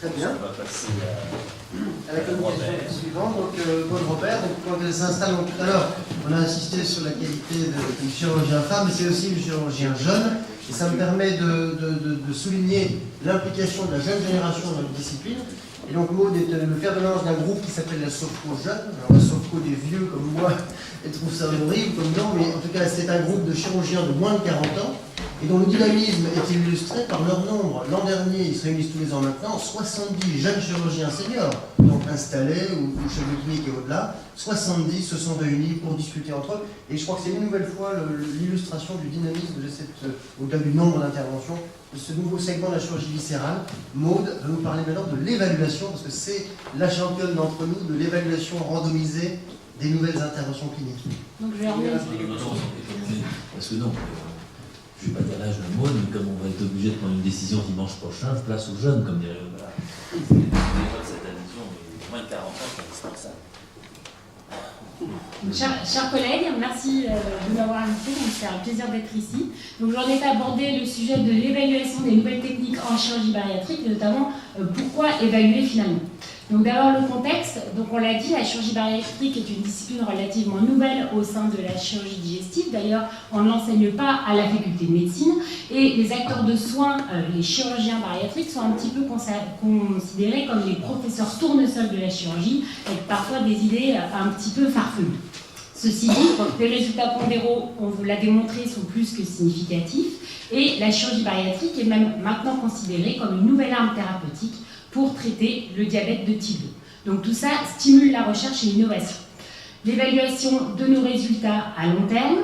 Très bien. On va passer à la communication suivante. Donc, Paul Robert, donc, quand elle s'installe, donc, tout à l'heure, on a insisté sur la qualité du chirurgien femme, mais c'est aussi le chirurgien jeune. Et ça me permet de souligner l'implication de la jeune génération dans la discipline. Et donc, Maud est le fer de lance d'un groupe qui s'appelle la Sofco Jeune. Alors, la Sofco des vieux comme moi, elle trouve ça horrible comme nom, mais en tout cas, c'est un groupe de chirurgiens de moins de 40 ans. Et dont le dynamisme est illustré par leur nombre. L'an dernier, ils se réunissent tous les ans maintenant, 70 jeunes chirurgiens seniors, donc installés ou chefs de clinique et au-delà, 70 se sont réunis pour discuter entre eux. Et je crois que c'est une nouvelle fois l'illustration du dynamisme, au-delà du nombre d'interventions, de ce nouveau segment de la chirurgie viscérale. Maud va nous parler maintenant de l'évaluation, parce que c'est la championne d'entre nous de l'évaluation randomisée des nouvelles interventions cliniques. Donc je vais remettre. Parce que non. Je ne vais pas dire l'âge de Maud, mais comme on va être obligé de prendre une décision dimanche prochain, place aux jeunes, comme dirait Voilà. Cette addition, mais moins de 40 ans, c'est indispensable. Chers collègues, merci de m'avoir invité, donc c'est un plaisir d'être ici. Donc j'en ai abordé le sujet de l'évaluation des nouvelles techniques en chirurgie bariatrique, et notamment pourquoi évaluer finalement. Donc d'abord le contexte, donc on l'a dit, la chirurgie bariatrique est une discipline relativement nouvelle au sein de la chirurgie digestive. D'ailleurs, on ne l'enseigne pas à la faculté de médecine et les acteurs de soins, les chirurgiens bariatriques, sont un petit peu considérés comme les professeurs tournesols de la chirurgie, avec parfois des idées un petit peu farfelues. Ceci dit, les résultats pondéraux, on vous l'a démontré, sont plus que significatifs et la chirurgie bariatrique est même maintenant considérée comme une nouvelle arme thérapeutique pour traiter le diabète de type 2. Donc tout ça stimule la recherche et l'innovation. L'évaluation de nos résultats à long terme,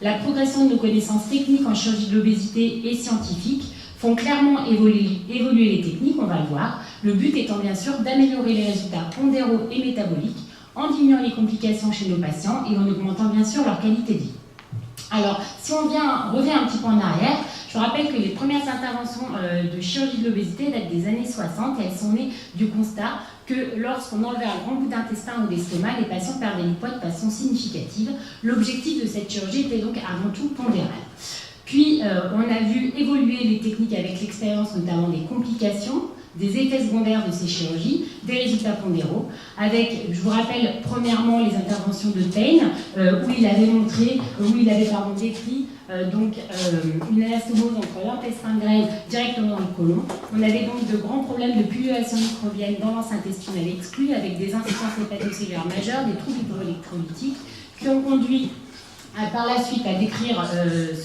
la progression de nos connaissances techniques en chirurgie de l'obésité et scientifiques font clairement évoluer les techniques, on va le voir. Le but étant bien sûr d'améliorer les résultats pondéraux et métaboliques en diminuant les complications chez nos patients et en augmentant bien sûr leur qualité de vie. Alors, si on revient un petit peu en arrière, je rappelle que les premières interventions de chirurgie de l'obésité datent des années 60 et elles sont nées du constat que lorsqu'on enlevait un grand bout d'intestin ou d'estomac, les patients perdaient du poids de façon significative. L'objectif de cette chirurgie était donc avant tout pondéral. Puis, on a vu évoluer les techniques avec l'expérience notamment des complications, des effets secondaires de ces chirurgies, des résultats pondéraux, avec, je vous rappelle, premièrement les interventions de Payne, où il avait décrit une anastomose entre l'intestin grêle directement dans le côlon. On avait donc de grands problèmes de pullulation microbienne dans l'anse intestinale exclue, avec des insuffisances hépatocellulaires majeures, des troubles hydroélectrolytiques, qui ont conduit par la suite à décrire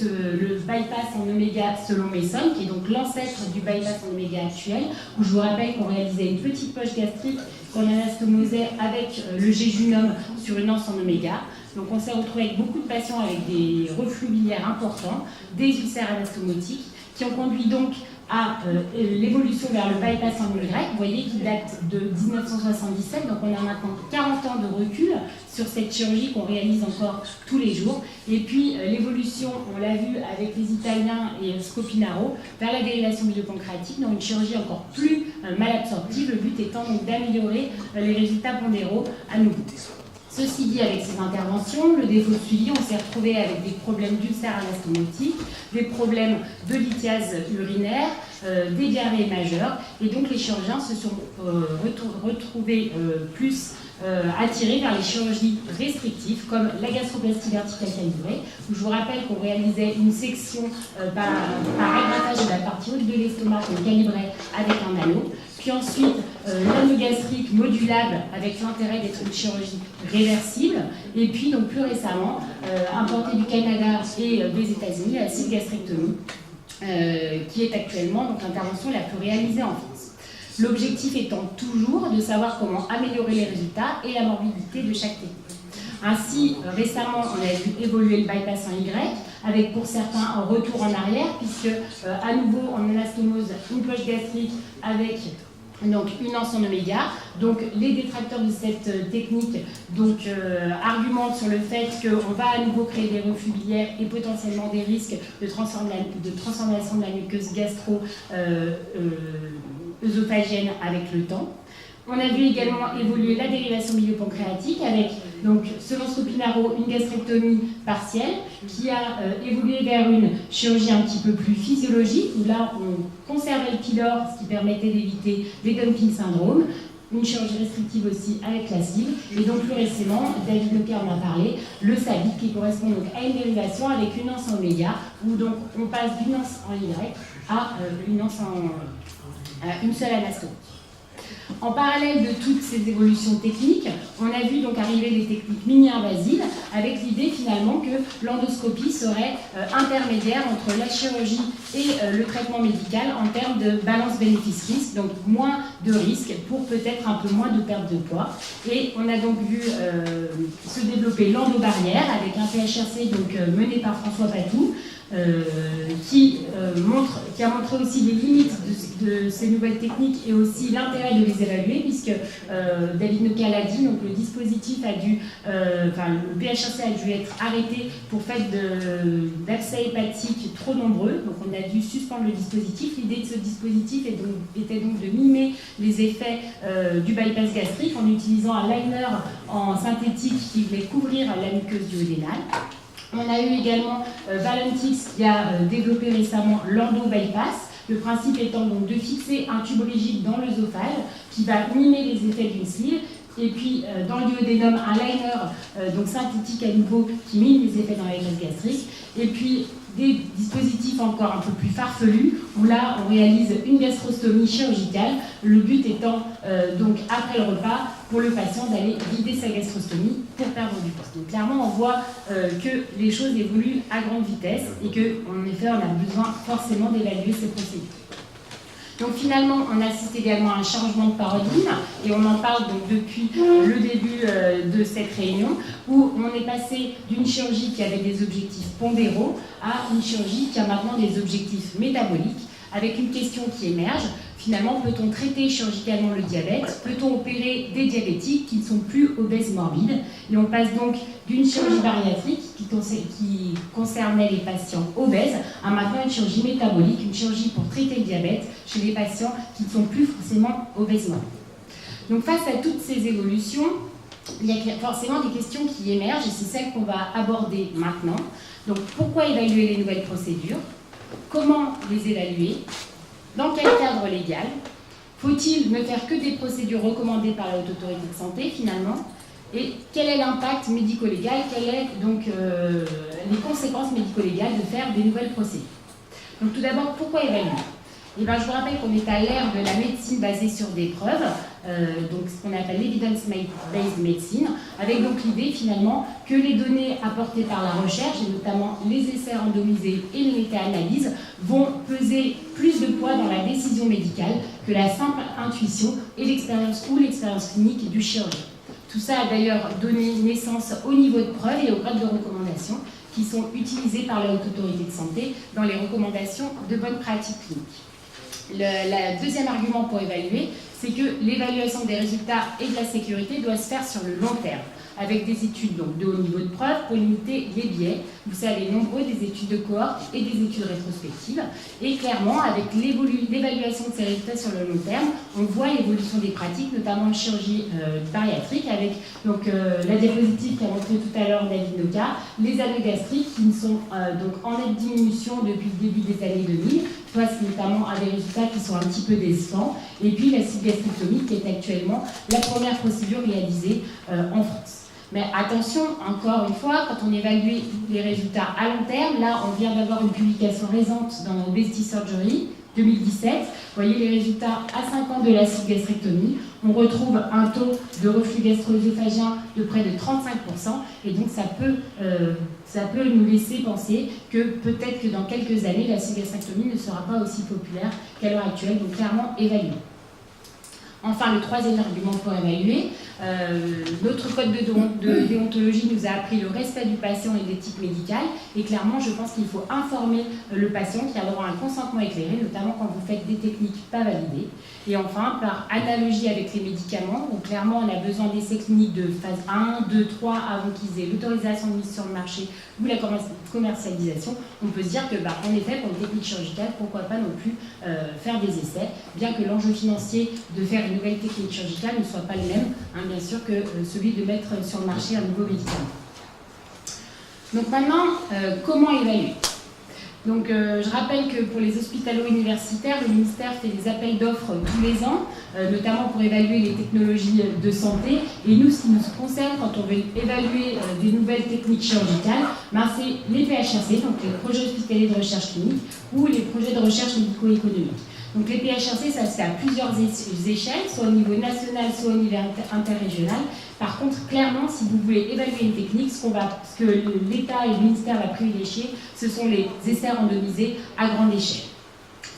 le bypass en oméga selon Mason, qui est donc l'ancêtre du bypass en oméga actuel, où je vous rappelle qu'on réalisait une petite poche gastrique qu'on anastomosait avec le jéjunum sur une anse en oméga. Donc on s'est retrouvé avec beaucoup de patients avec des reflux biliaires importants, des ulcères anastomotiques, qui ont conduit donc à l'évolution vers le bypass en Y, vous voyez, qui date de 1977, donc on a maintenant 40 ans de recul sur cette chirurgie qu'on réalise encore tous les jours. Et puis l'évolution, on l'a vu avec les Italiens et Scopinaro, vers la dérivation bilioppancréatique, dans une chirurgie encore plus mal absorptive, le but étant donc d'améliorer les résultats pondéraux à nouveau. Ceci dit, avec ces interventions, le défaut de suivi, on s'est retrouvé avec des problèmes d'ulcères anastomotiques, des problèmes de lithiase urinaire, des diarrhées majeures, et donc les chirurgiens se sont retrouvés plus attirés vers les chirurgies restrictives, comme la gastroplastie verticale calibrée, où je vous rappelle qu'on réalisait une section par agrafage de la partie haute de l'estomac qu'on calibrait avec un anneau. Puis ensuite, l'anneau gastrique modulable avec l'intérêt d'être une chirurgie réversible. Et puis, donc plus récemment, importé du Canada et des États-Unis, la cystogastrectomie, qui est actuellement donc l'intervention la plus réalisée en France. L'objectif étant toujours de savoir comment améliorer les résultats et la morbidité de chaque technique. Ainsi, récemment, on a vu évoluer le bypass en Y, avec pour certains un retour en arrière, puisque à nouveau on anastomose une poche gastrique avec donc une anse en oméga. Donc les détracteurs de cette technique argumentent sur le fait qu'on va à nouveau créer des reflux biliaires et potentiellement des risques de transformation de la muqueuse gastro-œsophagienne avec le temps. On a vu également évoluer la dérivation biliopancréatique avec Donc, selon Scopinaro, une gastrectomie partielle qui a évolué vers une chirurgie un petit peu plus physiologique, où là, on conservait le pylore, ce qui permettait d'éviter les dumping syndromes. Une chirurgie restrictive aussi avec la cible. Et donc, plus récemment, David Leca en a parlé, le SABIC, qui correspond donc à une dérivation avec une anse en oméga, où donc on passe d'une anse en Y à une anse en une seule anastomie. En parallèle de toutes ces évolutions techniques, on a vu donc arriver des techniques mini-invasives avec l'idée finalement que l'endoscopie serait intermédiaire entre la chirurgie et le traitement médical en termes de balance bénéfice-risque, donc moins de risques pour peut-être un peu moins de perte de poids. Et on a donc vu se développer l'endobarrière avec un PHRC donc, mené par François Patou, qui a montré aussi les limites de ces nouvelles techniques et aussi l'intérêt de les évaluer, puisque David Leca l'a dit, donc le dispositif a dû, le PHRC a dû être arrêté pour fait d'abcès hépatiques trop nombreux, donc on a dû suspendre le dispositif. L'idée de ce dispositif était donc de mimer les effets du bypass gastrique en utilisant un liner en synthétique qui voulait couvrir la muqueuse duodénale. On a eu également Valentix qui a développé récemment l'endo-bypass, le principe étant donc de fixer un tube rigide dans l'œsophage qui va mimer les effets d'une sleeve, et puis dans le duodénum un liner donc synthétique à nouveau qui mime les effets dans la graisse gastrique, et puis des dispositifs encore un peu plus farfelus où là on réalise une gastrostomie chirurgicale, le but étant donc après le repas pour le patient d'aller vider sa gastrostomie pour perdre du poids. Donc clairement on voit que les choses évoluent à grande vitesse et qu'en effet on a besoin forcément d'évaluer ces procédures. Donc finalement, on assiste également à un changement de paradigme et on en parle donc depuis le début de cette réunion où on est passé d'une chirurgie qui avait des objectifs pondéraux à une chirurgie qui a maintenant des objectifs métaboliques avec une question qui émerge. Finalement, peut-on traiter chirurgicalement le diabète? Peut-on opérer des diabétiques qui ne sont plus obèses morbides? Et on passe donc d'une chirurgie bariatrique qui concernait les patients obèses à maintenant une chirurgie métabolique, une chirurgie pour traiter le diabète chez les patients qui ne sont plus forcément obèses morbides. Donc face à toutes ces évolutions, il y a forcément des questions qui émergent et c'est celles qu'on va aborder maintenant. Donc pourquoi évaluer les nouvelles procédures? Comment les évaluer? Dans quel cadre légal? Faut-il ne faire que des procédures recommandées par la Haute Autorité de Santé finalement? Et quel est l'impact médico-légal? Quelles sont donc les conséquences médico-légales de faire des nouvelles procédures? Donc tout d'abord, pourquoi évaluer? Eh bien, je vous rappelle qu'on est à l'ère de la médecine basée sur des preuves, donc ce qu'on appelle l'evidence-based medicine, avec donc l'idée finalement que les données apportées par la recherche, et notamment les essais randomisés et les méta-analyses, vont peser plus de poids dans la décision médicale que la simple intuition et l'expérience clinique du chirurgien. Tout ça a d'ailleurs donné naissance au niveau de preuve et aux grades de recommandation qui sont utilisés par la Haute Autorité de Santé dans les recommandations de bonne pratique clinique. Le deuxième argument pour évaluer, c'est que l'évaluation des résultats et de la sécurité doit se faire sur le long terme, avec des études donc, de haut niveau de preuve pour limiter les biais. Vous savez, nombreux des études de cohorte et des études rétrospectives. Et clairement, avec l'évaluation de ces résultats sur le long terme, on voit l'évolution des pratiques, notamment en chirurgie bariatrique, avec donc, la diapositive qu'a montré tout à l'heure David Leca, les anneaux gastriques qui sont donc en nette diminution depuis le début des années 2000, face notamment à des résultats qui sont un petit peu décevants, et puis la cystectomie qui est actuellement la première procédure réalisée en France. Mais attention, encore une fois, quand on évalue les résultats à long terme, là on vient d'avoir une publication récente dans Obesity Surgery 2017, vous voyez les résultats à 5 ans de la cystectomie, on retrouve un taux de reflux gastro-œsophagien de près de 35%, et donc ça peut nous laisser penser que peut-être que dans quelques années, la cystectomie ne sera pas aussi populaire qu'à l'heure actuelle, donc clairement évaluée. Enfin, le troisième argument pour évaluer, notre code de déontologie nous a appris le respect du patient et de l'éthique médicale, et clairement, je pense qu'il faut informer le patient qui a droit à un consentement éclairé, notamment quand vous faites des techniques pas validées. Et enfin, par analogie avec les médicaments, donc clairement, on a besoin d'essais cliniques de phase 1, 2, 3 avant qu'ils aient l'autorisation de mise sur le marché ou la commercialisation, on peut se dire que, en effet, pour une technique chirurgicale, pourquoi pas non plus faire des essais, bien que l'enjeu financier de faire une nouvelle technique chirurgicale ne soit pas le même, bien sûr, que celui de mettre sur le marché un nouveau médicament. Donc maintenant, comment évaluer ? Donc, je rappelle que pour les hospitalo-universitaires, le ministère fait des appels d'offres tous les ans, notamment pour évaluer les technologies de santé. Et nous, ce qui nous concerne quand on veut évaluer des nouvelles techniques chirurgicales, c'est les PHRC, donc les projets hospitaliers de recherche clinique, ou les projets de recherche médico-économique. Donc les PHRC, ça se fait à plusieurs échelles, soit au niveau national, soit au niveau interrégional. Par contre, clairement, si vous voulez évaluer une technique, ce que l'État et le ministère va privilégier, ce sont les essais randomisés à grande échelle.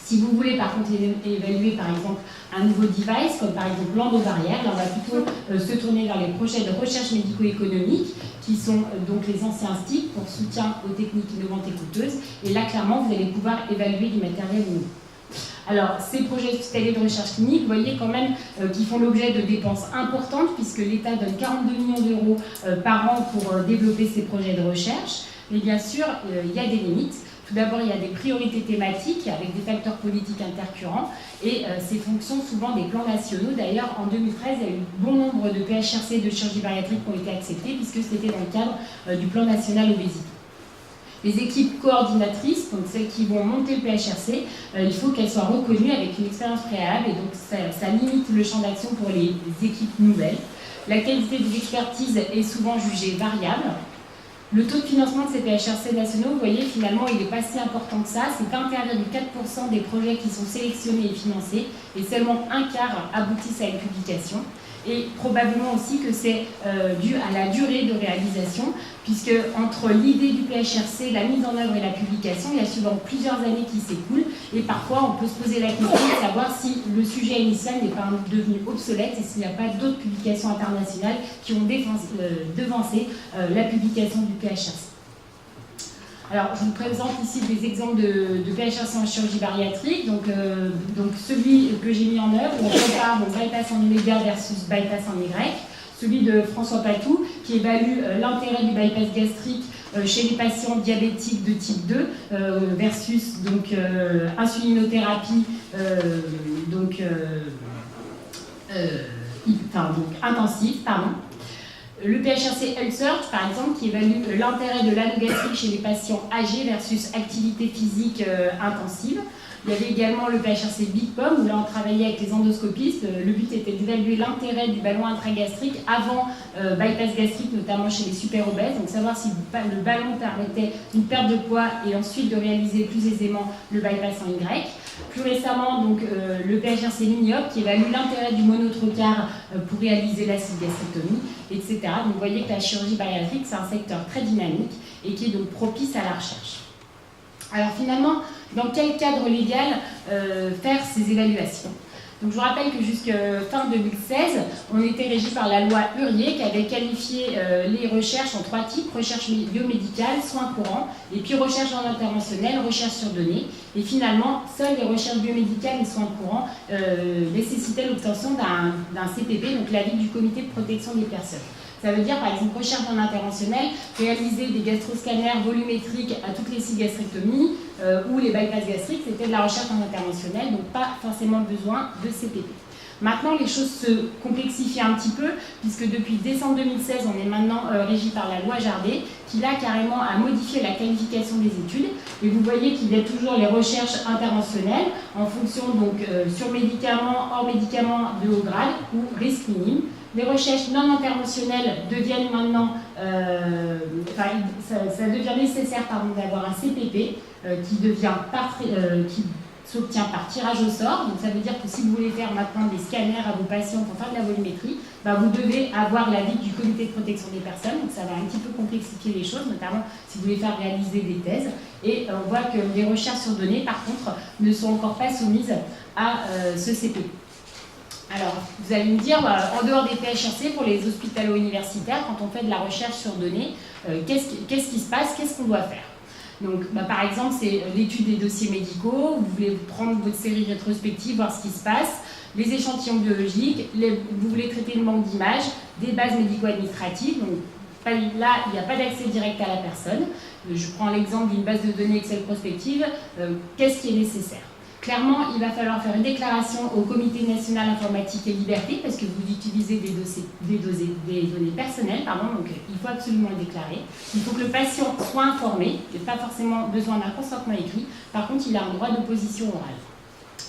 Si vous voulez par contre évaluer par exemple un nouveau device, comme par exemple l'endobarrière, là on va plutôt se tourner vers les projets de recherche médico-économique, qui sont donc les anciens STIC pour soutien aux techniques innovantes et coûteuses. Et là, clairement, vous allez pouvoir évaluer du matériel nouveau. Alors, ces projets hospitaliers de recherche clinique, vous voyez quand même qu'ils font l'objet de dépenses importantes, puisque l'État donne 42 millions d'euros par an pour développer ces projets de recherche. Mais bien sûr, il y a des limites. Tout d'abord, il y a des priorités thématiques avec des facteurs politiques intercurrents et ces fonctions souvent des plans nationaux. D'ailleurs, en 2013, il y a eu bon nombre de PHRC de chirurgie bariatrique qui ont été acceptés, puisque c'était dans le cadre du plan national obésité. Les équipes coordinatrices, donc celles qui vont monter le PHRC, il faut qu'elles soient reconnues avec une expérience préalable et donc ça limite le champ d'action pour les équipes nouvelles. La qualité des expertises est souvent jugée variable. Le taux de financement de ces PHRC nationaux, vous voyez, finalement, il n'est pas si important que ça. C'est 21,4% des projets qui sont sélectionnés et financés et seulement un quart aboutissent à une publication. Et probablement aussi que c'est dû à la durée de réalisation, puisque entre l'idée du PHRC, la mise en œuvre et la publication, il y a souvent plusieurs années qui s'écoulent, et parfois on peut se poser la question de savoir si le sujet initial n'est pas devenu obsolète et s'il n'y a pas d'autres publications internationales qui ont devancé la publication du PHRC. Alors, je vous présente ici des exemples de PHRC en chirurgie bariatrique. Donc celui que j'ai mis en œuvre, on compare bypass en oméga versus bypass en Y. Celui de François Patou, qui évalue l'intérêt du bypass gastrique chez les patients diabétiques de type 2 versus insulinothérapie intensive. Le PHRC Health par exemple, qui évalue l'intérêt de l'anogastrique chez les patients âgés versus activité physique intensive. Il y avait également le PHRC Big Pom, où là on travaillait avec les endoscopistes. Le but était d'évaluer l'intérêt du ballon intragastrique avant bypass gastrique, notamment chez les super obèses. Donc savoir si le ballon permettait une perte de poids et ensuite de réaliser plus aisément le bypass en Y. Plus récemment, donc, le PHRC Miniop, qui évalue l'intérêt du monotrocar pour réaliser l'acide gastrectomie, etc. Donc vous voyez que la chirurgie bariatrique, c'est un secteur très dynamique et qui est donc propice à la recherche. Alors finalement, dans quel cadre légal faire ces évaluations ? Donc je vous rappelle que jusqu'à fin 2016, on était régi par la loi Hurier qui avait qualifié les recherches en 3 types, recherche biomédicale, soins courants, et puis recherche en interventionnel, recherche sur données. Et finalement, seules les recherches biomédicales et soins courants nécessitaient l'obtention d'un CPP, donc l'avis du comité de protection des personnes. Ça veut dire, par exemple, recherche en interventionnel, réaliser des gastroscanners volumétriques à toutes les 6 gastrectomies ou les bypass gastriques, c'était de la recherche en interventionnel, donc pas forcément besoin de CPP. Maintenant, les choses se complexifient un petit peu, puisque depuis décembre 2016, on est maintenant régi par la loi Jardet, qui là carrément a modifié la qualification des études. Et vous voyez qu'il y a toujours les recherches interventionnelles, en fonction donc sur médicaments, hors médicaments de haut grade ou risque minime. Les recherches non interventionnelles deviennent maintenant, ça devient nécessaire d'avoir un CPP qui s'obtient par tirage au sort. Donc ça veut dire que si vous voulez faire maintenant des scanners à vos patients pour faire de la volumétrie, vous devez avoir l'avis du comité de protection des personnes. Donc ça va un petit peu complexifier les choses, notamment si vous voulez faire réaliser des thèses. Et on voit que les recherches sur données, par contre, ne sont encore pas soumises à ce CPP. Alors, vous allez me dire, en dehors des PHRC, pour les hospitalo-universitaires, quand on fait de la recherche sur données, qu'est-ce qui se passe, qu'est-ce qu'on doit faire ? Donc, par exemple, c'est l'étude des dossiers médicaux, vous voulez prendre votre série rétrospective, voir ce qui se passe, les échantillons biologiques, vous voulez traiter le manque d'images, des bases médico-administratives, donc là, il n'y a pas d'accès direct à la personne. Je prends l'exemple d'une base de données Excel prospective. Qu'est-ce qui est nécessaire? Clairement, il va falloir faire une déclaration au Comité national informatique et liberté parce que vous utilisez des données personnelles, donc il faut absolument le déclarer. Il faut que le patient soit informé, il n'y a pas forcément besoin d'un consentement écrit, par contre il a un droit d'opposition orale.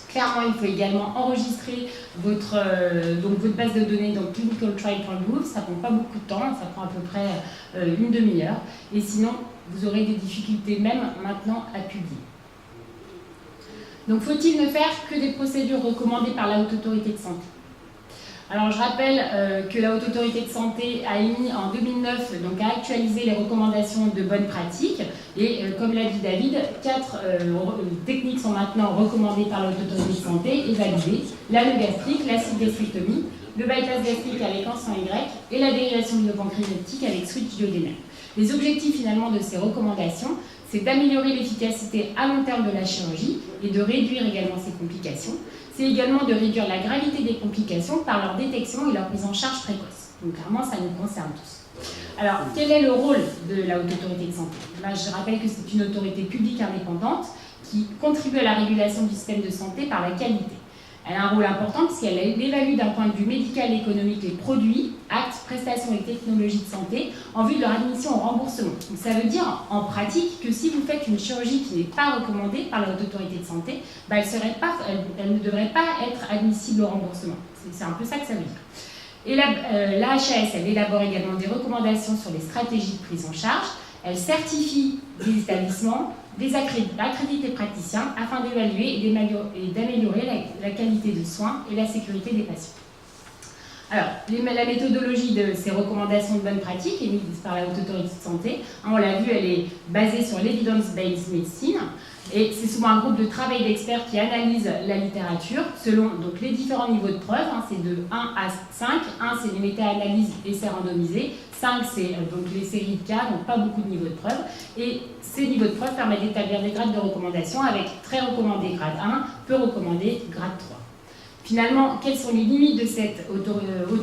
Clairement, il faut également enregistrer votre base de données dans clinicaltrial.gouv, ça ne prend pas beaucoup de temps, ça prend à peu près une demi-heure, et sinon vous aurez des difficultés même maintenant à publier. Donc, faut-il ne faire que des procédures recommandées par la Haute Autorité de Santé? Alors, je rappelle que la Haute Autorité de Santé a émis en 2009, donc a actualisé les recommandations de bonne pratique. Et comme l'a dit David, 4 techniques sont maintenant recommandées par la Haute Autorité de Santé et validées. L'anogastrique, l'acide gastrectomie, le bypass gastrique avec en sang Y et la dérivation myopancréatique avec switch duodénal. Les objectifs finalement de ces recommandations, c'est d'améliorer l'efficacité à long terme de la chirurgie et de réduire également ses complications. C'est également de réduire la gravité des complications par leur détection et leur prise en charge précoce. Donc clairement, ça nous concerne tous. Alors, quel est le rôle de la Haute Autorité de Santé? Là, je rappelle que c'est une autorité publique indépendante qui contribue à la régulation du système de santé par la qualité. Elle a un rôle important puisqu'elle évalue d'un point de vue médical et économique les produits, actes, prestations et technologies de santé en vue de leur admission au remboursement. Donc, ça veut dire en pratique que si vous faites une chirurgie qui n'est pas recommandée par la Haute Autorité de Santé, elle ne devrait pas être admissible au remboursement. C'est un peu ça que ça veut dire. Et la HAS, elle élabore également des recommandations sur les stratégies de prise en charge. Elle certifie des établissements, des accrédités praticiens afin d'évaluer et d'améliorer la qualité de soins et la sécurité des patients. Alors, la méthodologie de ces recommandations de bonne pratique émises par la Haute Autorité de Santé, on l'a vu, elle est basée sur l'evidence-based medicine. Et c'est souvent un groupe de travail d'experts qui analyse la littérature selon donc, les différents niveaux de preuve. C'est de 1 à 5. 1, c'est les méta-analyses essais randomisés. 5, c'est donc les séries de cas, donc pas beaucoup de niveaux de preuve. Et ces niveaux de preuve permettent d'établir des grades de recommandation avec très recommandé grade 1, peu recommandé grade 3. Finalement, quelles sont les limites de cette Haute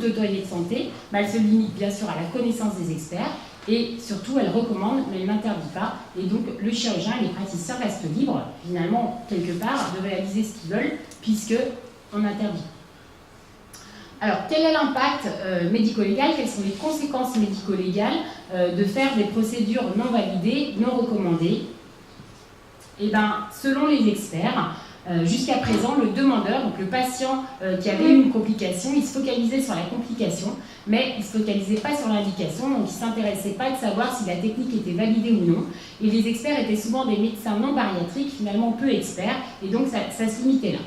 Autorité de Santé? Elle se limite bien sûr à la connaissance des experts. Et surtout, elle recommande, mais elle n'interdit pas. Et donc, le chirurgien et les praticiens restent libres, finalement, quelque part, de réaliser ce qu'ils veulent, puisqu'on interdit. Alors, quel est l'impact médico-légal? Quelles sont les conséquences médico-légales de faire des procédures non validées, non recommandées? Eh bien, selon les experts, jusqu'à présent, le demandeur, donc le patient qui avait une complication, il se focalisait sur la complication, mais il ne se focalisait pas sur l'indication, donc il ne s'intéressait pas de savoir si la technique était validée ou non. Et les experts étaient souvent des médecins non bariatriques, finalement peu experts, et donc ça se limitait là.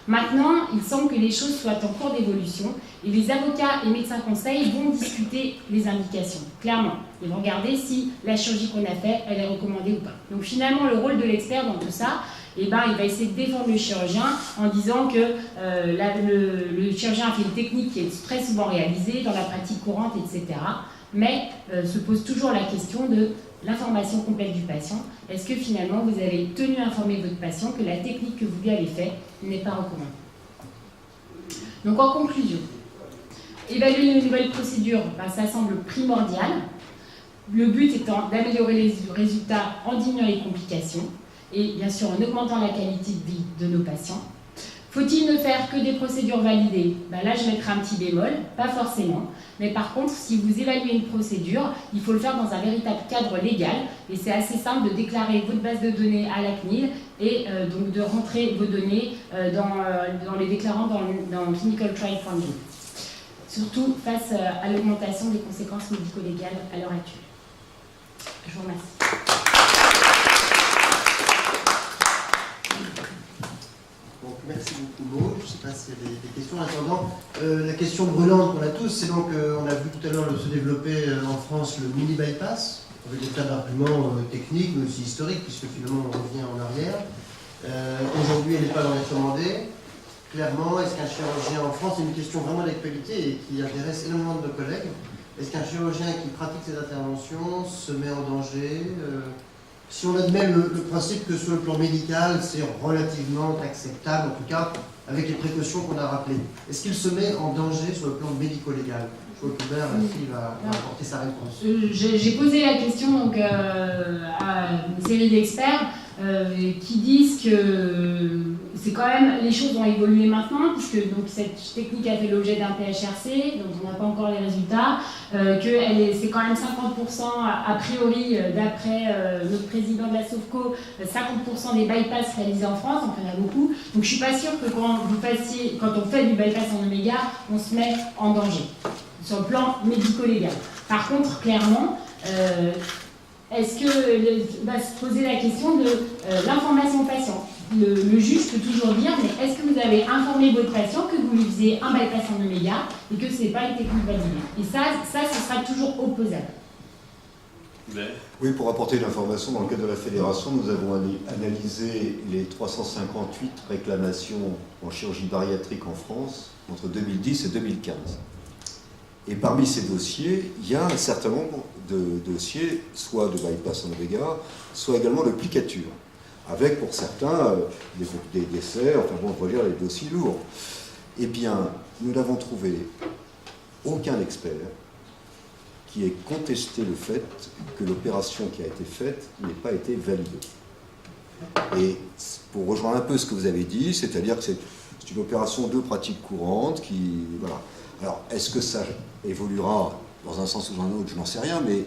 Maintenant, il semble que les choses soient en cours d'évolution, et les avocats et médecins conseils vont discuter les indications, clairement. Ils vont regarder si la chirurgie qu'on a faite, elle est recommandée ou pas. Donc finalement, le rôle de l'expert dans tout ça, il va essayer de défendre le chirurgien en disant que le chirurgien a fait une technique qui est très souvent réalisée dans la pratique courante, etc. Mais se pose toujours la question de l'information complète du patient. Est-ce que finalement vous avez tenu à informer votre patient que la technique que vous lui avez faite n'est pas recommandée? Donc en conclusion, évaluer une nouvelle procédure, ça semble primordial. Le but étant d'améliorer les résultats en diminuant les complications et bien sûr en augmentant la qualité de vie de nos patients. Faut-il ne faire que des procédures validées? Là, je mettrai un petit bémol, pas forcément. Mais par contre, si vous évaluez une procédure, il faut le faire dans un véritable cadre légal. Et c'est assez simple de déclarer votre base de données à la CNIL et donc de rentrer vos données dans les déclarants dans clinicaltrial.gouv. Surtout face à l'augmentation des conséquences médico-légales à l'heure actuelle. Je vous remercie. Donc, merci beaucoup Maud. Je ne sais pas s'il y a des questions. En attendant, la question brûlante qu'on a tous, c'est donc, on a vu tout à l'heure se développer en France le mini bypass, avec des tas d'arguments techniques, mais aussi historiques, puisque finalement on revient en arrière. Aujourd'hui, elle n'est pas recommandée. Clairement, est-ce qu'un chirurgien en France, c'est une question vraiment d'actualité et qui intéresse énormément de nos collègues, est-ce qu'un chirurgien qui pratique ces interventions se met en danger? Si on admet le principe que sur le plan médical, c'est relativement acceptable, en tout cas avec les précautions qu'on a rappelées. Est-ce qu'il se met en danger sur le plan médico-légal? Je vois que Hubert va apporter sa réponse. J'ai posé la question donc, à une série d'experts qui disent que c'est quand même, les choses ont évolué maintenant, puisque donc, cette technique a fait l'objet d'un PHRC, dont on n'a pas encore les résultats, que c'est quand même 50% a priori, d'après notre président de la SOFCO, 50% des bypass réalisés en France, donc il y en a beaucoup. Donc je ne suis pas sûre que quand on fait du bypass en oméga, on se met en danger sur le plan médico-légal. Par contre, clairement, est-ce que va se poser la question de l'information patient? Le juge peut toujours dire, mais est-ce que vous avez informé votre patient que vous lui faisiez un bypass en oméga et que ce n'est pas une technique validée? Et ça, ce sera toujours opposable. Oui, pour apporter l'information, dans le cadre de la fédération, nous avons analysé les 358 réclamations en chirurgie bariatrique en France entre 2010 et 2015. Et parmi ces dossiers, il y a un certain nombre de dossiers, soit de bypass en oméga, soit également de plicature, avec pour certains des décès, enfin bon, on va dire les dossiers lourds. Eh bien, nous n'avons trouvé aucun expert qui ait contesté le fait que l'opération qui a été faite n'ait pas été validée. Et pour rejoindre un peu ce que vous avez dit, c'est-à-dire que c'est une opération de pratique courante qui... Voilà. Alors, est-ce que ça évoluera dans un sens ou dans un autre? Je n'en sais rien, mais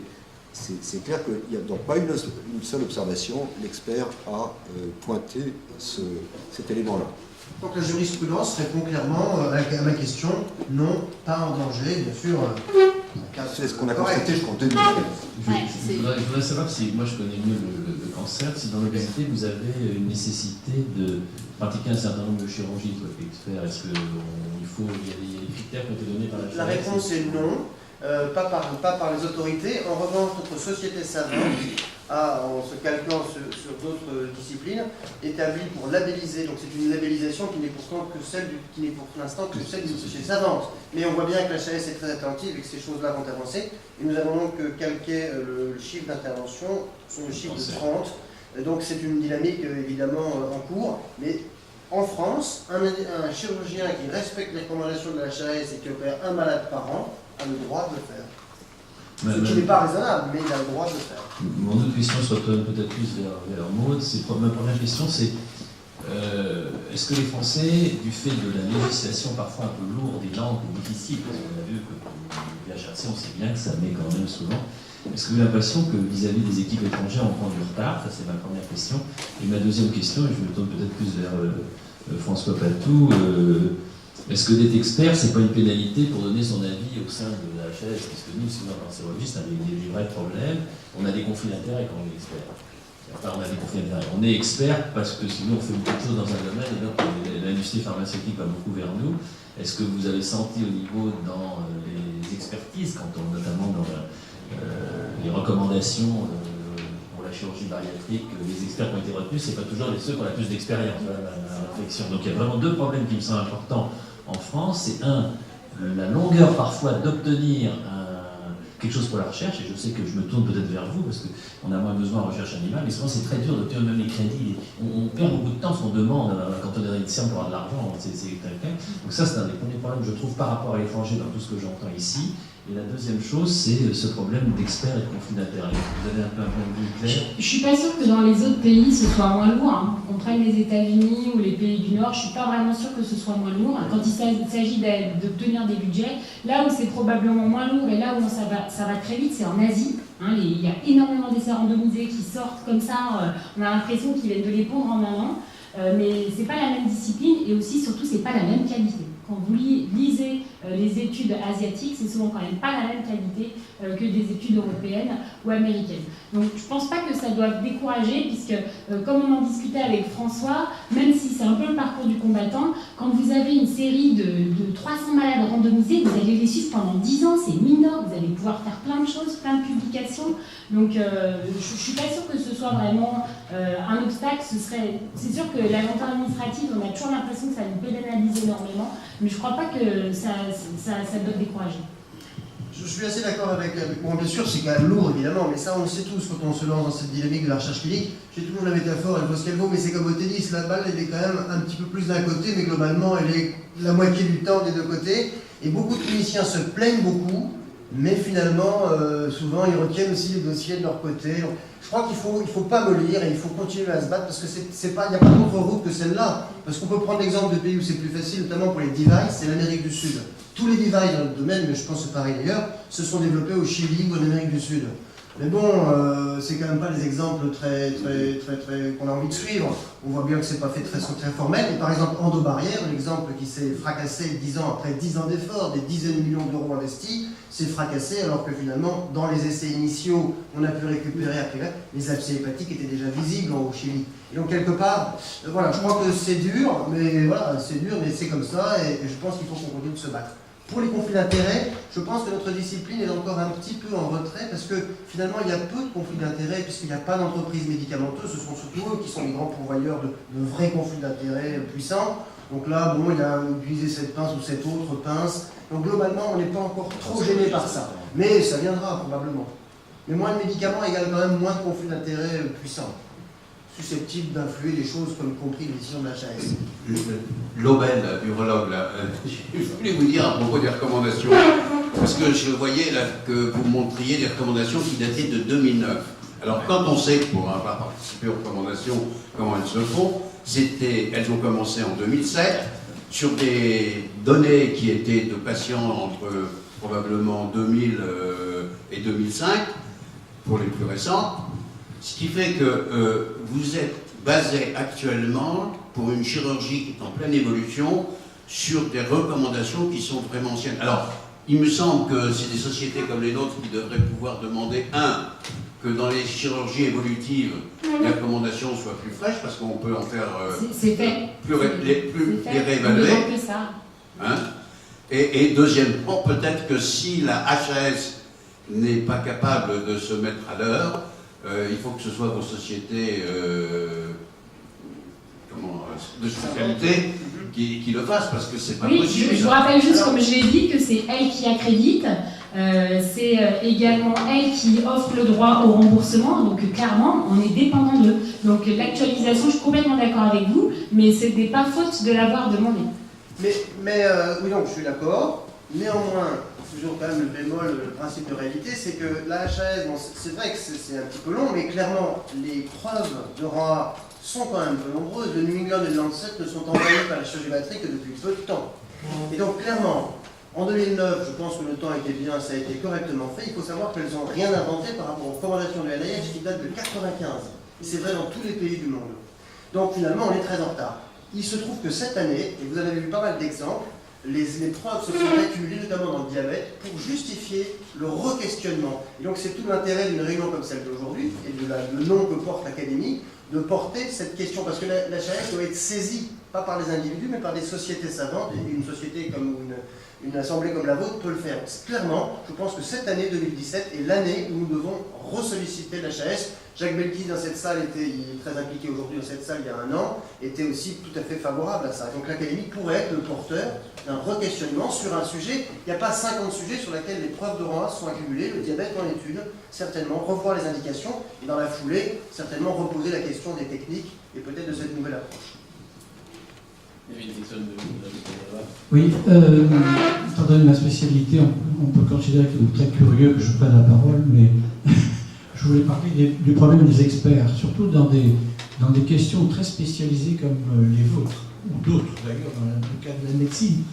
c'est clair qu'il n'y a donc pas une seule observation. L'expert a pointé cet élément-là. Donc la jurisprudence répond clairement à ma question, non, pas en danger, bien sûr. C'est ce qu'on a constaté jusqu'en 2015. Je voudrais savoir si, moi je connais mieux le cancer, si dans l'obésité vous avez une nécessité de pratiquer un certain nombre de chirurgies, toi qui es expert, est-ce qu'il y a des critères qui ont été donnés par la La réponse est non, pas par les autorités. En revanche, notre société savante a, en se calquant sur d'autres disciplines, établi pour labelliser, donc c'est une labellisation qui n'est pour l'instant que celle d'une société savante. Mais on voit bien que la HAS est très attentive et que ces choses-là vont avancer. Et nous avons donc calqué le chiffre d'intervention sur le chiffre de 30. Donc c'est une dynamique évidemment en cours. Mais en France, un chirurgien qui respecte les recommandations de la HAS et qui opère un malade par an a le droit de le faire. Ce qui n'est pas raisonnable, mais il a le droit de le faire. Mon autre question se retourne peut-être plus vers Maud. Ma première question, c'est est-ce que les Français, du fait de la législation parfois un peu lourde et lente et difficile, parce qu'on a vu que le PHRC, on sait bien que ça met quand même souvent, est-ce que vous avez l'impression que vis-à-vis des équipes étrangères, on prend du retard? Ça, c'est ma première question. Et ma deuxième question, et je me tourne peut-être plus vers François Patou, est-ce que d'être expert, c'est pas une pénalité pour donner son avis au sein de la HAS? Parce que nous, si on est cancérologiste, on a des vrais problèmes, on a des conflits d'intérêts quand on est expert. Enfin, on a des conflits d'intérêts. On est expert parce que sinon on fait beaucoup de choses dans un domaine et donc l'industrie pharmaceutique va beaucoup vers nous. Est-ce que vous avez senti au niveau dans les expertises, notamment dans les recommandations pour la chirurgie bariatrique, les experts qui ont été retenus, c'est pas toujours ceux qui ont la plus d'expérience, voilà, la réflexion. Donc il y a vraiment deux problèmes qui me semblent importants en France. C'est la longueur parfois d'obtenir quelque chose pour la recherche, et je sais que je me tourne peut-être vers vous, parce qu'on a moins besoin en recherche animale, mais souvent c'est très dur d'obtenir même les crédits. On perd beaucoup de temps sur qu'on demande, quand on est éditeur pour avoir de l'argent, c'est quelqu'un. Donc ça, c'est un des premiers problèmes, je trouve, par rapport à l'étranger, dans tout ce que j'entends ici. Et la deuxième chose, c'est ce problème d'experts et de conflit d'intérêts. Vous avez un peu un point de vue clair? Je ne suis pas sûre que dans les autres pays, ce soit moins lourd. Hein. On prenne les États-Unis ou les pays du Nord, je ne suis pas vraiment sûre que ce soit moins lourd. Quand il s'agit d'obtenir des budgets, là où c'est probablement moins lourd et là où ça va très vite, c'est en Asie. Hein, il y a énormément d'essais randomisés qui sortent comme ça. On a l'impression qu'ils viennent de les pondre en un an. Mais ce n'est pas la même discipline et aussi, surtout, ce n'est pas la même qualité. Quand vous lisez les études asiatiques, c'est souvent quand même pas la même qualité que des études européennes ou américaines. Donc je ne pense pas que ça doive décourager, puisque comme on en discutait avec François, même si c'est un peu le parcours du combattant, quand vous avez une série de 300 malades randomisés, vous allez les suivre pendant 10 ans, c'est mineur, vous allez pouvoir faire plein de choses, plein de publications. Donc je ne suis pas sûre que ce soit vraiment un obstacle. C'est sûr que la lenteur administrative, on a toujours l'impression que ça nous pénalise énormément, mais je ne crois pas que ça doit décourager. Je suis assez d'accord avec bon, bien sûr, c'est quand même lourd, évidemment, mais ça, on le sait tous quand on se lance dans cette dynamique de la recherche clinique. J'ai toujours la métaphore, elle vaut ce qu'elle vaut, mais c'est comme au tennis, la balle, elle est quand même un petit peu plus d'un côté, mais globalement, elle est la moitié du temps des deux côtés. Et beaucoup de cliniciens se plaignent beaucoup, mais finalement, souvent, ils retiennent aussi les dossiers de leur côté. Donc, je crois qu'il faut pas mollir et il faut continuer à se battre, parce que il n'y a pas d'autre route que celle-là. Parce qu'on peut prendre l'exemple de pays où c'est plus facile, notamment pour les devices, c'est l'Amérique du Sud. Tous les devices dans le domaine, mais je pense que c'est pareil d'ailleurs, se sont développés au Chili ou en Amérique du Sud. Mais bon, c'est quand même pas les exemples qu'on a envie de suivre. On voit bien que c'est pas fait très formel. Et par exemple, Endobarrière, l'exemple qui s'est fracassé 10 ans après 10 ans d'efforts, des dizaines de millions d'euros investis, s'est fracassé alors que finalement, dans les essais initiaux, on a pu récupérer après, les abcès hépatiques étaient déjà visibles au Chili. Et donc quelque part, voilà, je crois que c'est dur, mais voilà, c'est dur, mais c'est comme ça, et je pense qu'il faut qu'on continue de se battre. Pour les conflits d'intérêts, je pense que notre discipline est encore un petit peu en retrait parce que finalement il y a peu de conflits d'intérêts puisqu'il n'y a pas d'entreprises médicamenteuses, ce sont surtout eux qui sont les grands pourvoyeurs de vrais conflits d'intérêts puissants. Donc là, bon, il a utilisé cette pince ou cette autre pince. Donc globalement, on n'est pas encore trop gêné par ça. Mais ça viendra probablement. Mais moins de médicaments égale quand même moins de conflits d'intérêts puissants, susceptibles d'influer des choses comme compris les décisions de l'HAS. Lobel, urologue, là, je voulais vous dire à propos des recommandations, parce que je voyais là que vous montriez des recommandations qui dataient de 2009. Alors quand on sait, pour avoir participé aux recommandations, comment elles se font, elles ont commencé en 2007, sur des données qui étaient de patients entre probablement 2000 et 2005, pour les plus récentes. Ce qui fait que vous êtes basé actuellement, pour une chirurgie qui est en pleine évolution, sur des recommandations qui sont vraiment anciennes. Alors, il me semble que c'est des sociétés comme les nôtres qui devraient pouvoir demander, que dans les chirurgies évolutives, les recommandations soient plus fraîches, parce qu'on peut en faire les réévaluer. Hein? Et deuxièmement, peut-être que si la HAS n'est pas capable de se mettre à l'heure, il faut que ce soit vos sociétés de spécialité qui le fassent, parce que c'est pas possible. Je vous rappelle juste, comme je l'ai dit, que c'est elle qui accrédite, c'est également elle qui offre le droit au remboursement, donc clairement, on est dépendant d'eux. Donc l'actualisation, je suis complètement d'accord avec vous, mais ce n'est pas faute de l'avoir demandé. Mais oui, donc je suis d'accord. Néanmoins, toujours quand même le bémol, le principe de réalité, c'est que la HAS, bon, c'est vrai que c'est un petit peu long, mais clairement, les preuves de rang A sont quand même peu nombreuses. Le New England et le Lancet ne sont envoyés par la chirurgie bariatrique que depuis peu de temps. Et donc, clairement, en 2009, je pense que le temps était bien, ça a été correctement fait. Il faut savoir qu'elles n'ont rien inventé par rapport aux recommandations de l'NIH qui datent de 1995. Et c'est vrai dans tous les pays du monde. Donc, finalement, on est très en retard. Il se trouve que cette année, et vous en avez vu pas mal d'exemples, les preuves se sont accumulées, notamment dans le diabète, pour justifier le re-questionnement. Et donc c'est tout l'intérêt d'une réunion comme celle d'aujourd'hui, et le nom que porte l'Académie, de porter cette question, parce que la HAS doit être saisie, pas par les individus, mais par des sociétés savantes, et une société comme une assemblée comme la vôtre peut le faire. Clairement, je pense que cette année 2017 est l'année où nous devons ressolliciter la HAS. Jacques Belkis, dans cette salle, il est très impliqué aujourd'hui dans cette salle il y a un an, était aussi tout à fait favorable à ça. Donc l'Académie pourrait être le porteur d'un re-questionnement sur un sujet. Il n'y a pas 50 sujets sur lesquels les preuves de rang A sont accumulées, le diabète en est une, certainement, revoir les indications, et dans la foulée, certainement reposer la question des techniques et peut-être de cette nouvelle approche. Oui, étant donné ma spécialité, on peut considérer que c'est très curieux que je prenne la parole, mais je voulais parler du problème des experts, surtout dans des questions très spécialisées comme les vôtres, ou d'autres d'ailleurs, dans le cas de la médecine.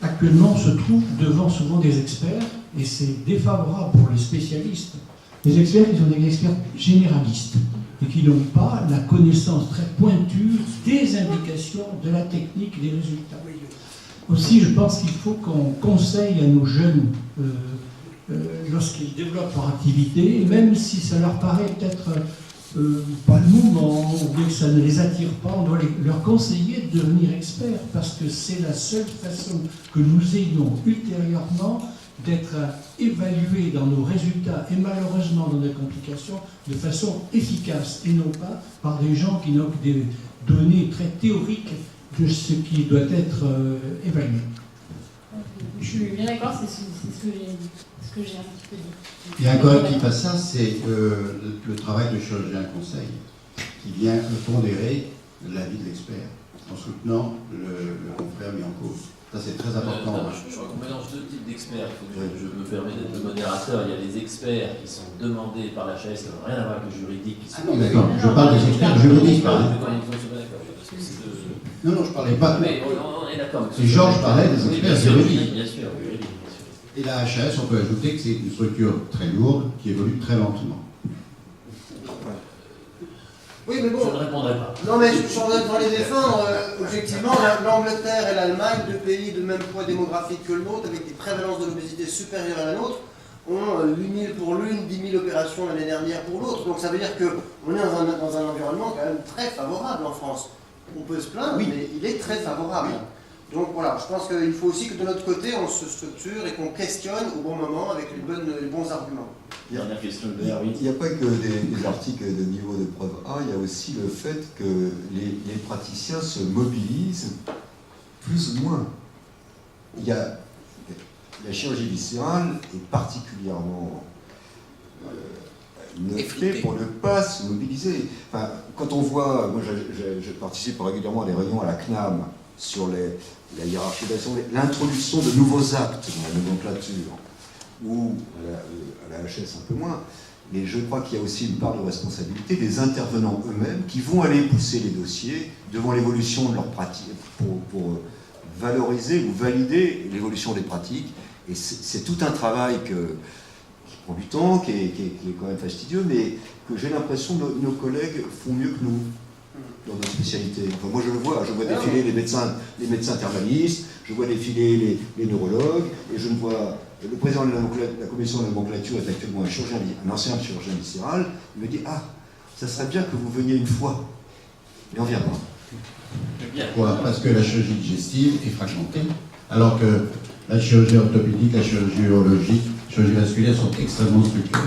Actuellement, on se trouve devant souvent des experts, et c'est défavorable pour les spécialistes. Les experts, ils sont des experts généralistes, et qui n'ont pas la connaissance très pointue des indications, de la technique, des résultats. Aussi, je pense qu'il faut qu'on conseille à nos jeunes, lorsqu'ils développent leur activité, même si ça leur paraît peut-être pas le moment, ou bien que ça ne les attire pas, on doit leur conseiller de devenir experts, parce que c'est la seule façon que nous ayons ultérieurement d'être évalués dans nos résultats et malheureusement dans des complications de façon efficace et non pas par des gens qui n'ont que des données très théoriques de ce qui doit être évalué. Je suis bien d'accord, c'est ce que j'ai un petit peu dit. Il y a un correctif à ça, c'est le travail de chirurgien conseil, qui vient pondérer l'avis de l'expert, en soutenant le confrère mis en cause. Ça, c'est très important. Je crois qu'on mélange deux types d'experts. Je me permets d'être le modérateur. Il y a les experts qui sont demandés par l'HAS, qui n'ont rien à voir avec le juridique. Ah non, d'accord. Je parle des experts juridiques, par exemple. Non, je parlais pas. Mais on est d'accord. Et Georges parlait des experts juridiques. Bien sûr. Et la HAS, on peut ajouter que c'est une structure très lourde qui évolue très lentement. Oui, mais bon. Je ne répondrai pas. Non, mais sans les défendre, objectivement, l'Angleterre et l'Allemagne, deux pays de même poids démographique que le nôtre, avec des prévalences de l'obésité supérieures à la nôtre, ont 8 000 pour l'une, 10 000 opérations l'année dernière pour l'autre. Donc ça veut dire qu'on est dans un environnement quand même très favorable en France. On peut se plaindre, oui, mais il est très favorable. Donc voilà, je pense qu'il faut aussi que de notre côté, on se structure et qu'on questionne au bon moment avec les bons arguments. Il n'y a pas que des articles de niveau de preuve A, il y a aussi le fait que les praticiens se mobilisent plus ou moins. Il y a la chirurgie viscérale est particulièrement notée pour ne pas se mobiliser. Enfin, quand on voit, moi je participe régulièrement à des réunions à la CNAM sur la hiérarchisation, l'introduction de nouveaux actes dans la nomenclature, ou à la HS un peu moins, mais je crois qu'il y a aussi une part de responsabilité des intervenants eux-mêmes qui vont aller pousser les dossiers devant l'évolution de leurs pratiques pour valoriser ou valider l'évolution des pratiques. Et c'est tout un travail qui prend du temps, qui est quand même fastidieux, mais que j'ai l'impression que nos collègues font mieux que nous dans notre spécialité. Enfin, moi je le vois, je vois défiler les médecins thermalistes, je vois défiler les neurologues, et je ne vois... Le président de la commission de la nomenclature est actuellement un ancien chirurgien viscéral. Il me dit « Ah, ça serait bien que vous veniez une fois. » Mais on viendra. Pourquoi ? Parce que la chirurgie digestive est fragmentée, alors que la chirurgie orthopédique, la chirurgie urologique, la chirurgie vasculaire sont extrêmement structurées.